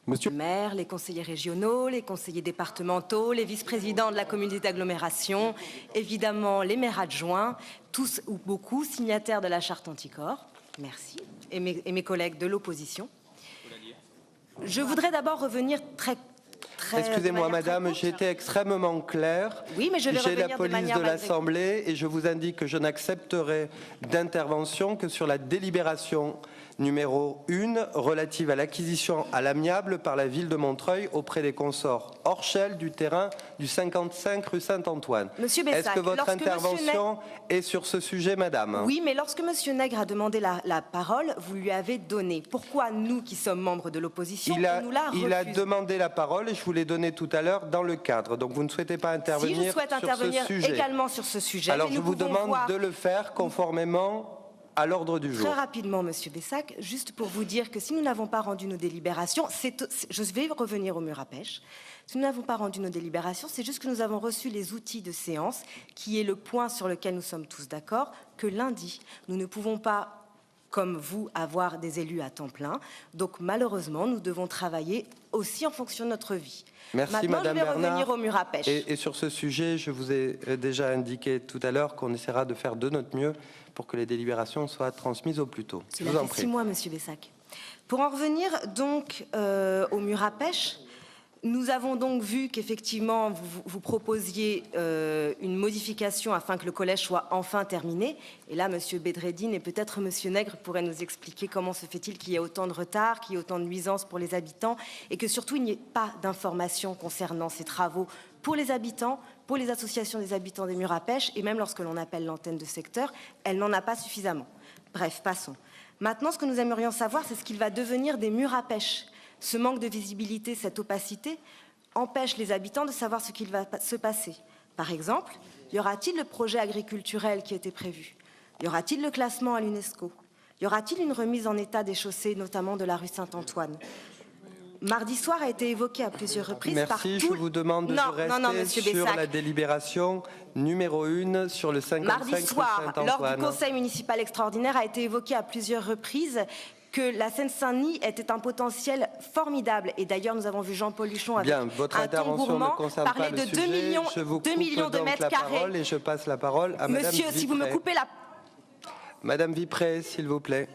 Monsieur les maires, les conseillers régionaux, les conseillers départementaux, les vice-présidents de la communauté d'agglomération, évidemment les maires adjoints, tous ou beaucoup signataires de la charte anticorps, merci, et mes collègues de l'opposition. Je voudrais d'abord revenir très Excusez-moi, madame, j'ai été extrêmement clair. Oui, mais je vais J'ai la revenir de police manière de l'Assemblée et je vous indique que je n'accepterai d'intervention que sur la délibération numéro 1 relative à l'acquisition à l'amiable par la ville de Montreuil auprès des consorts Orchel du terrain du 55 rue Saint-Antoine. Monsieur Bessac, est-ce que votre intervention est sur ce sujet, madame? Oui, mais lorsque monsieur Nègre a demandé la parole, vous lui avez donné. Pourquoi nous, qui sommes membres de l'opposition, on nous la refuse? Il a demandé la parole et je vous l'ai donnée tout à l'heure dans le cadre. Donc vous ne souhaitez pas intervenir si je souhaite intervenir sur ce sujet. également sur ce sujet. Alors je vous demande de le faire conformément à l'ordre du jour. Très rapidement, monsieur Bessac, juste pour vous dire que si nous n'avons pas rendu nos délibérations, je vais revenir au mur à pêche. Si nous n'avons pas rendu nos délibérations, c'est juste que nous avons reçu les outils de séance, qui est le point sur lequel nous sommes tous d'accord, que lundi, nous ne pouvons pas, comme vous, avoir des élus à temps plein. Donc malheureusement, nous devons travailler aussi en fonction de notre vie. Merci, maintenant, madame je vais Bernard. revenir au mur à pêche. Et sur ce sujet, je vous ai déjà indiqué tout à l'heure qu'on essaiera de faire de notre mieux pour que les délibérations soient transmises au plus tôt. Je vous en prie. 6 mois, monsieur Bessac. Pour en revenir donc au mur à pêche, nous avons donc vu qu'effectivement vous proposiez une modification afin que le collège soit enfin terminé. Et là, monsieur Bedreddine et peut-être monsieur Nègre pourraient nous expliquer comment se fait-il qu'il y ait autant de retard, qu'il y ait autant de nuisances pour les habitants et que surtout il n'y ait pas d'informations concernant ces travaux pour les habitants, pour les associations des habitants des murs à pêche et même lorsque l'on appelle l'antenne de secteur, elle n'en a pas suffisamment. Bref, passons. Maintenant, ce que nous aimerions savoir, c'est ce qu'il va devenir des murs à pêche. Ce manque de visibilité, cette opacité, empêche les habitants de savoir ce qu'il va se passer. Par exemple, y aura-t-il le projet agriculturel qui était prévu? Y aura-t-il le classement à l'UNESCO? Y aura-t-il une remise en état des chaussées, notamment de la rue Saint-Antoine? Mardi soir a été évoqué à plusieurs reprises par Merci, je vous demande de rester sur la délibération numéro 1 sur le 55 Mardi soir, rue Saint-Antoine. lors du conseil municipal extraordinaire, a été évoqué à plusieurs reprises que la Seine-Saint-Denis était un potentiel formidable. Et d'ailleurs, nous avons vu Jean-Paul Huchon avec Bien, votre intervention ne concerne pas le sujet. 2 millions de mètres carrés. Et je passe la parole à Madame Vipré. Monsieur, si vous me coupez la... Madame Vipré, s'il vous plaît.